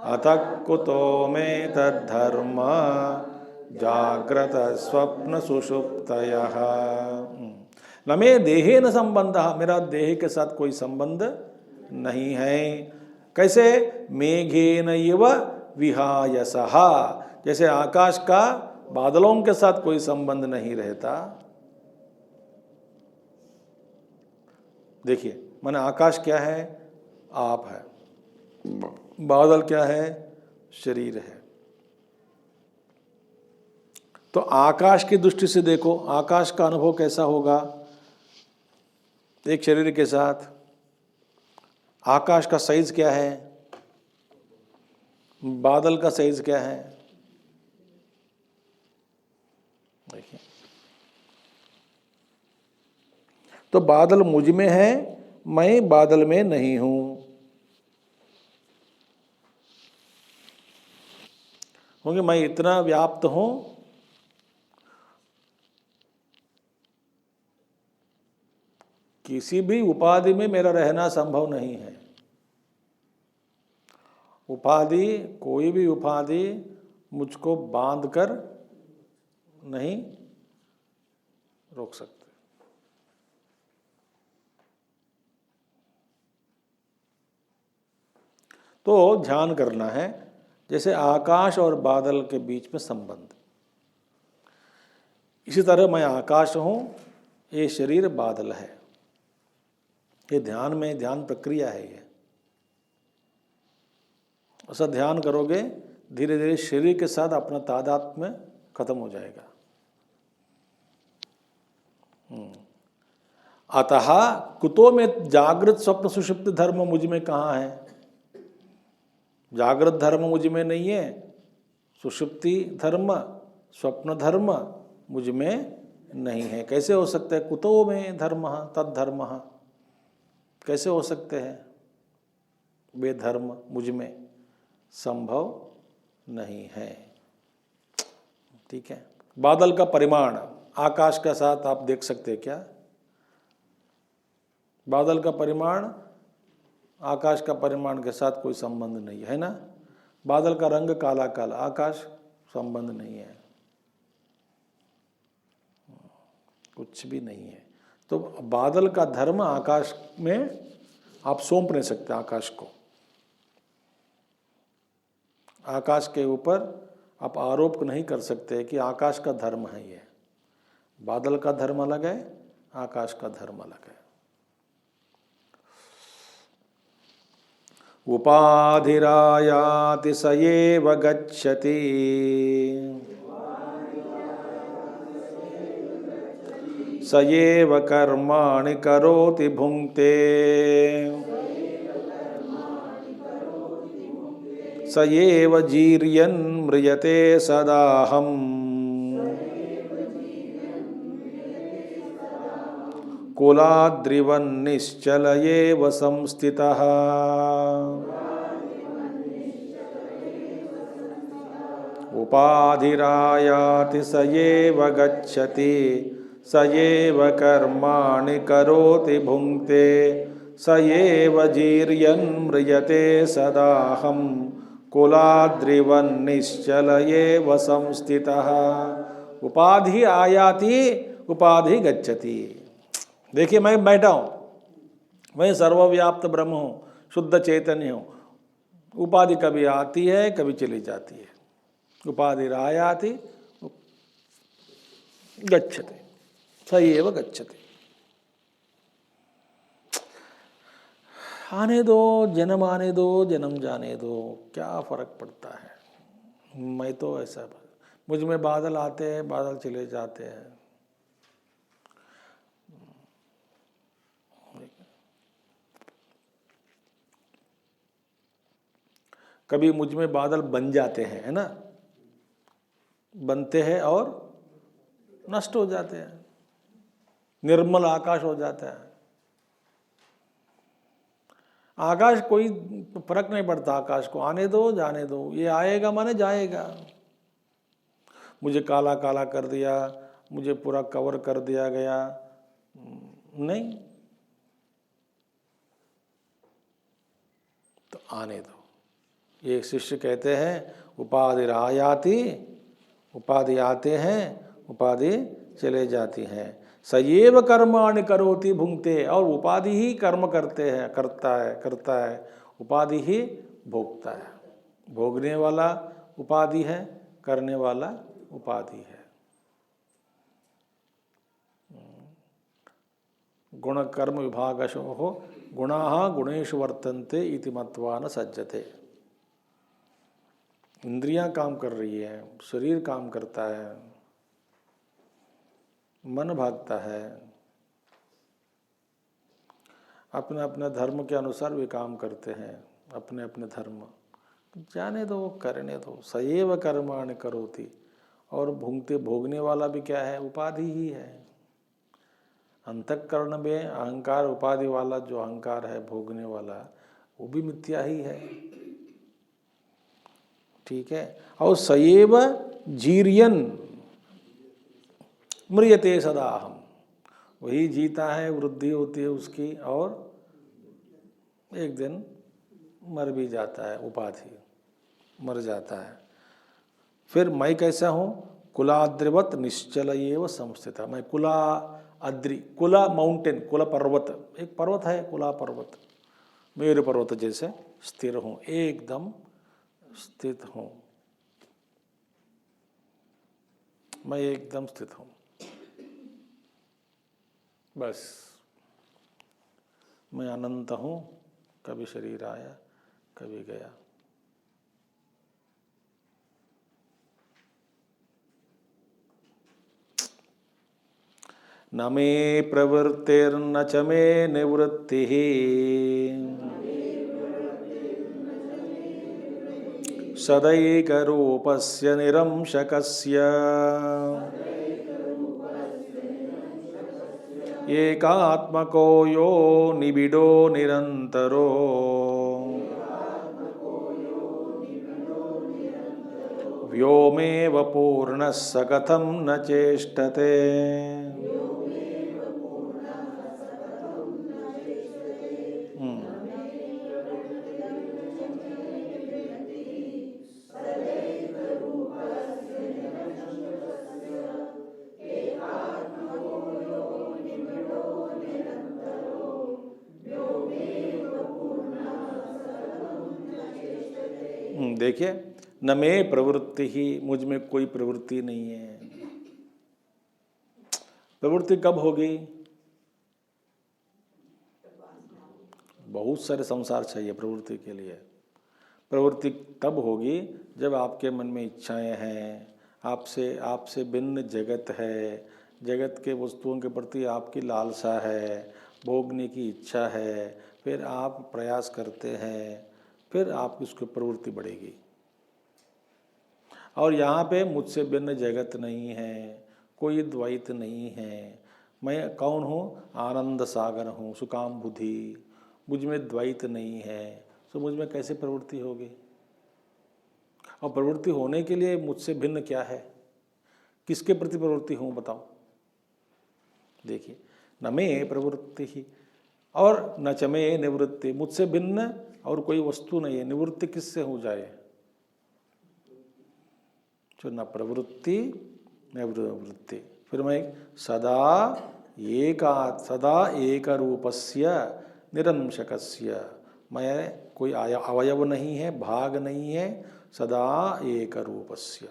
अतः कुतो मे तद्धर्म जाग्रत स्वप्न सुषुप्तयः। न मे देहे न संबंधः, मेरा देह के साथ कोई संबंध नहीं है। कैसे? मेघेन इव विहाय सह, जैसे आकाश का बादलों के साथ कोई संबंध नहीं रहता। देखिए, माने आकाश क्या है? आप है। बादल क्या है? शरीर है। तो आकाश की दृष्टि से देखो, आकाश का अनुभव कैसा होगा एक शरीर के साथ? आकाश का साइज क्या है? बादल का साइज क्या है? देखिए, तो बादल मुझ में है, मैं बादल में नहीं हूं। क्योंकि मैं इतना व्याप्त हूं, किसी भी उपाधि में मेरा रहना संभव नहीं है। उपाधि, कोई भी उपाधि मुझको बांधकर नहीं रोक सकते। तो ध्यान करना है, जैसे आकाश और बादल के बीच में संबंध, इसी तरह मैं आकाश हूं, ये शरीर बादल है। ये ध्यान में, ध्यान प्रक्रिया है ये। ऐसा ध्यान करोगे, धीरे धीरे शरीर के साथ अपना तादात्म्य खत्म हो जाएगा। अतः कुतो में जागृत स्वप्न सुषुप्त धर्म मुझ में कहाँ है? जागृत धर्म मुझ में नहीं है, सुषुप्ति धर्म, स्वप्न धर्म मुझ में नहीं है। कैसे हो सकता है? कुतो में धर्म तद धर्म, कैसे हो सकते हैं वे धर्म मुझ में? संभव नहीं है। ठीक है। बादल का परिमाण आकाश के साथ आप देख सकते हैं क्या? बादल का परिमाण आकाश का परिमाण के साथ कोई संबंध नहीं है ना। बादल का रंग काला काला, आकाश संबंध नहीं है, कुछ भी नहीं है। तो बादल का धर्म आकाश में आप सौंप नहीं सकते आकाश को। आकाश के ऊपर आप आरोप नहीं कर सकते कि आकाश का धर्म है ये। बादल का धर्म अलग है, आकाश का धर्म अलग है। उपाधिरायाति स एव गच्छति, स एव कर्माणि करोति भुङ्क्ते, स एव जीर्यन् म्रियते सदाहम्, कुलाद्रिवन्निश्चल एव संस्थितः। उपाधिरायाति स एव गच्छति, स एव कर्माणि करोति भुङ्क्ते, स एव जीर्यन् म्रियते सदाहम्, कुलाद्रिवन्निश्चल एव संस्थितः। उपाधि आयाति, उपाधि गच्छति। देखिए मैं बैठा हूँ, मैं सर्वव्याप्त ब्रह्म हूँ, शुद्ध चैतन्य हूँ। उपाधि कभी आती है, कभी चली जाती है। उपाधि आयाति गच्छति, स एव गच्छति। आने दो, जन्म आने दो, जन्म जाने दो, क्या फर्क पड़ता है। मैं तो ऐसा, मुझ में बादल आते हैं, बादल चले जाते हैं। कभी मुझ में बादल बन जाते हैं, है ना, बनते हैं और नष्ट हो जाते हैं, निर्मल आकाश हो जाता है। आकाश कोई फर्क नहीं पड़ता, आकाश को आने दो जाने दो, ये आएगा माने जाएगा। मुझे काला काला कर दिया, मुझे पूरा कवर कर दिया गया, नहीं, तो आने दो। ये शिष्य कहते हैं उपाधि आयाति, उपाधि आते हैं, उपाधि चले जाती हैं। सयेव कर्माणि करोति भुङ्क्ते, और उपाधि ही कर्म करते हैं, करता है, उपाधि ही भोगता है। भोगने वाला उपाधि है, करने वाला उपाधि है। गुण कर्म विभागशोः गुणाः गुणेषु वर्तन्ते इति मत्वा न सज्जते। इंद्रियां काम कर रही है, शरीर काम करता है, मन भागता है, अपने अपने धर्म के अनुसार वे काम करते हैं, अपने अपने धर्म। जाने दो, करने दो। सयेव कर्माणि करोति, और भुङ्क्ते, भोगने वाला भी क्या है, उपाधि ही है। अंतःकरण में अहंकार उपाधि वाला जो अहंकार है, भोगने वाला, वो भी मिथ्या ही है। ठीक है। और सयेव जीर्यन् म्रियते सदाहम्, वही जीता है, वृद्धि होती है उसकी, और एक दिन मर भी जाता है, उपाधि मर जाता है। फिर मैं कैसा हूँ, कुलाद्रिवत निश्चल एव संस्थिता। मैं कुला अद्रि, कुला माउंटेन, कुला पर्वत, एक पर्वत है कुला पर्वत, मेरु पर्वत जैसे स्थिर हूँ, एकदम स्थित हूँ, मैं एकदम स्थित हूँ। बस मैं अनंत हूँ, कभी शरीर आया, कभी गया। न मे प्रवृत्तिर्न च मे निवृत्तिः, सदैकरूपस्य निरंशकस्य, एकात्मको यो निबिडो निरन्तरो, व्योमेव पूर्णः स कथं न चेष्टते। देखिए, न में प्रवृत्ति ही, मुझ में कोई प्रवृत्ति नहीं है। प्रवृत्ति कब होगी? बहुत सारे संसार चाहिए प्रवृत्ति के लिए। प्रवृत्ति तब होगी जब आपके मन में इच्छाएं हैं, आपसे भिन्न जगत है, जगत के वस्तुओं के प्रति आपकी लालसा है, भोगने की इच्छा है, फिर आप प्रयास करते हैं, फिर आपकी उसकी प्रवृत्ति बढ़ेगी। और यहाँ पे मुझसे भिन्न जगत नहीं है, कोई द्वैत नहीं है। मैं कौन हूँ? आनंद सागर हूँ, सुकाम बुद्धि। मुझ में द्वैत नहीं है, तो मुझ में कैसे प्रवृत्ति होगी? और प्रवृत्ति होने के लिए मुझसे भिन्न क्या है? किसके प्रति प्रवृत्ति हूँ बताओ? देखिए, न में प्रवृत्ति ही और न च में निवृत्ति। मुझसे भिन्न और कोई वस्तु नहीं है। निवृत्ति किससे हो जाए? जो न प्रवृत्ति न वृत्ति। फिर मैं सदा एक रूपस्य निरंशकस्य, मैं कोई अवयव नहीं है, भाग नहीं है, सदा एक रूपस्य।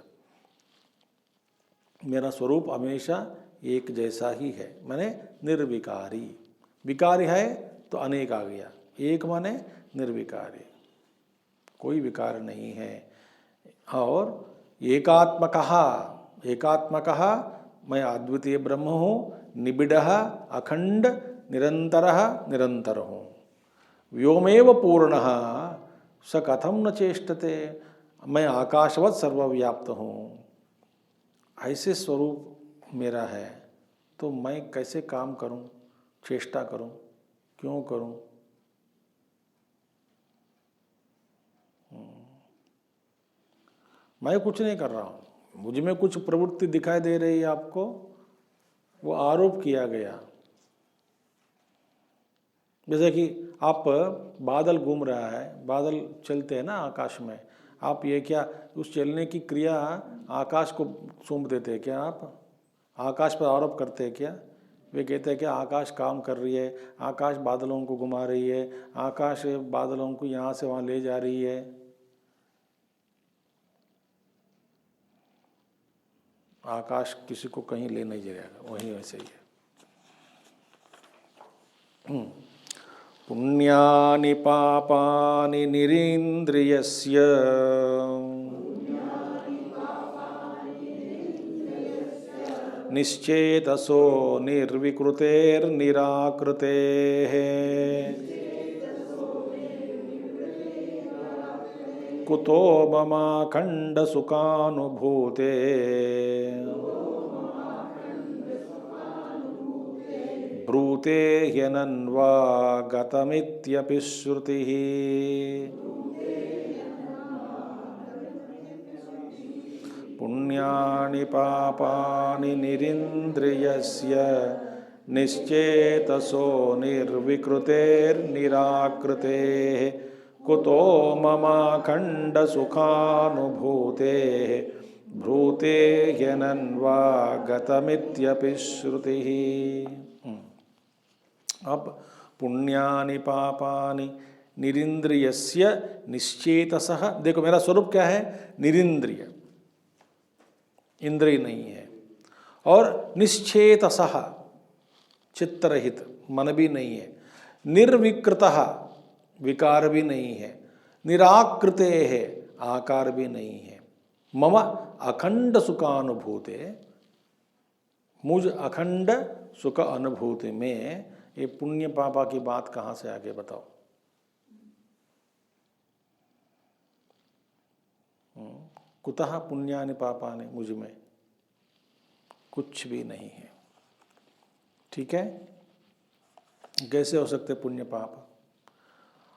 मेरा स्वरूप हमेशा एक जैसा ही है, माने निर्विकारी। विकारी है तो अनेक आ गया, एक माने निर्विकारी, कोई विकार नहीं है। और एकात्मकः मैं अद्वितीय ब्रह्म हूँ, निबिडः अखंड निरंतर हूँ। व्योमेव पूर्णः स कथम न चेष्टते, मैं आकाशवत् सर्वव्याप्त हूँ। ऐसे स्वरूप मेरा है तो मैं कैसे काम करूं, चेष्टा करूं, क्यों करूं? मैं कुछ नहीं कर रहा हूं, मुझ में कुछ प्रवृत्ति दिखाई दे रही है आपको, वो आरोप किया गया। जैसे कि आप बादल घूम रहा है, बादल चलते हैं ना आकाश में, आप ये क्या उस चलने की क्रिया आकाश को सौंप देते हैं क्या? आप आकाश पर आरोप करते हैं क्या? वे कहते हैं कि आकाश काम कर रही है, आकाश बादलों को घुमा रही है, आकाश बादलों को यहाँ से वहाँ ले जा रही है। आकाश किसी को कहीं ले नहीं जाएगा, वहीं ऐसे ही है। पुण्यानि पापानि निरीन्द्रियस्य निश्चेतसो निर्विकृतेर्निराकृतेः कुतो ममाखण्ड सुखानुभूते ब्रूते ह्यनन्वा गतमित्यपि श्रुतिः। पुण्यानि पापानि निरीन्द्रियस्य निश्चेतसो निर्विकृतेर्निराकृतेः कुतो ममाखण्ड सुखानुभूतेः ब्रूते ह्यनन्वा गतमित्यपि श्रुतिः। अब पुण्यानि पापानि निरीन्द्रियस्य निश्चेतसः, देखो मेरा स्वरूप क्या है? निरीन्द्रिय, इंद्रिय नहीं है। और निश्चेतसः, चित्तरहित, मन भी नहीं है। निर्विकृतः, विकार भी नहीं है। निराकृतेः, आकार भी नहीं है। मम अखंड सुखानुभूते, मुझ अखंड सुख अनुभूति में ये पुण्य पापा की बात कहाँ से आगे बताओ? कुतः पुण्यानि पापानि, मुझ में कुछ भी नहीं है। ठीक है, कैसे हो सकते पुण्य पाप?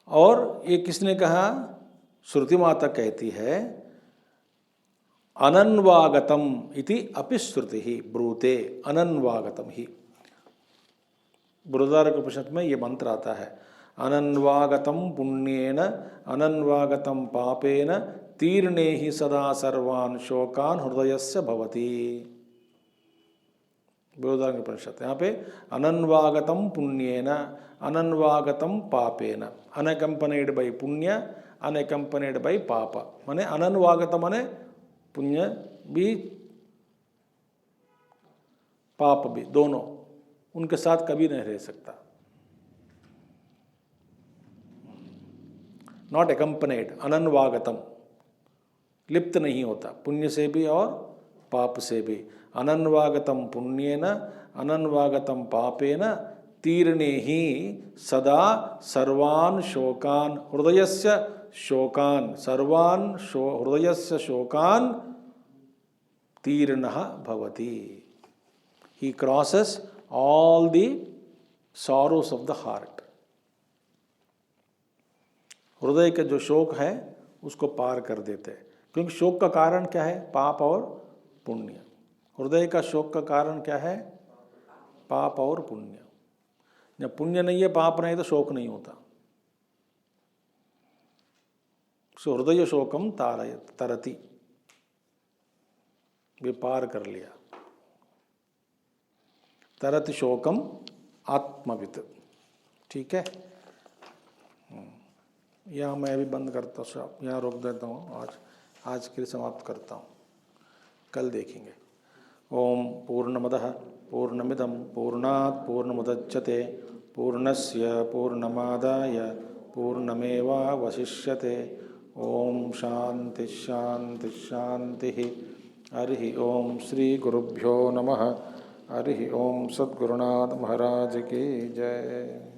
और ये किसने कहा? श्रुति माता कहती है अनन्वागतम इति अपि श्रुति ही ब्रूते, अनन्वागतम ही। बृहदारण्यक उपनिषद में ये मंत्र आता है, अनन्वागतम पुण्येन अनन्वागतम पापेन तीर्णे ही सदा सर्वान् शोकान् हृदयस्य भवति। बृहदारण्यक उपनिषद, यहाँ पे अनन्वागतम पुण्येन अनन्वागतम पापेन, अनकम्पनीड बाय पुण्य अनएकम्पनीड बाई पाप, माने अनन्वागत माने पुण्य भी पाप भी, दोनों उनके साथ कभी नहीं रह सकता। नॉट एकम्पनीड, अनन्वागतम, लिप्त नहीं होता, पुण्य से भी और पाप से भी। अनन्वागतम पुण्येन अनन्वागतम पापेन तीर्णे ही सदा सर्वान् शोकान् हृदयस्य शोकान् सर्वान् हृदयस्य शोकान् तीर्णः भवति। He crosses all the sorrows of the heart. हृदय का जो शोक है उसको पार कर देते हैं, क्योंकि शोक का कारण क्या है? पाप और पुण्य। हृदय का शोक का कारण क्या है? पाप और पुण्य। जब पुण्य नहीं है, पाप नहीं, तो शोक नहीं होता। सो हृदय शोकम तरति, वे पार कर लिया। तरति शोकम आत्मवित्। ठीक है, यहाँ मैं भी बंद करता हूँ, यहाँ रोक देता हूँ। आज के लिए समाप्त करता हूँ, कल देखेंगे। ओम पूर्णमदः पूर्णमिदं पूर्णात् पूर्णमुदच्यते पूर्णस्य पूर्णमादाय पूर्णमेवावशिष्यते। ओम शांति शांति शांति। हरि ओम श्री गुरुभ्यो नमः। हरि ओम सद्गुरुनाथ महाराज की जय।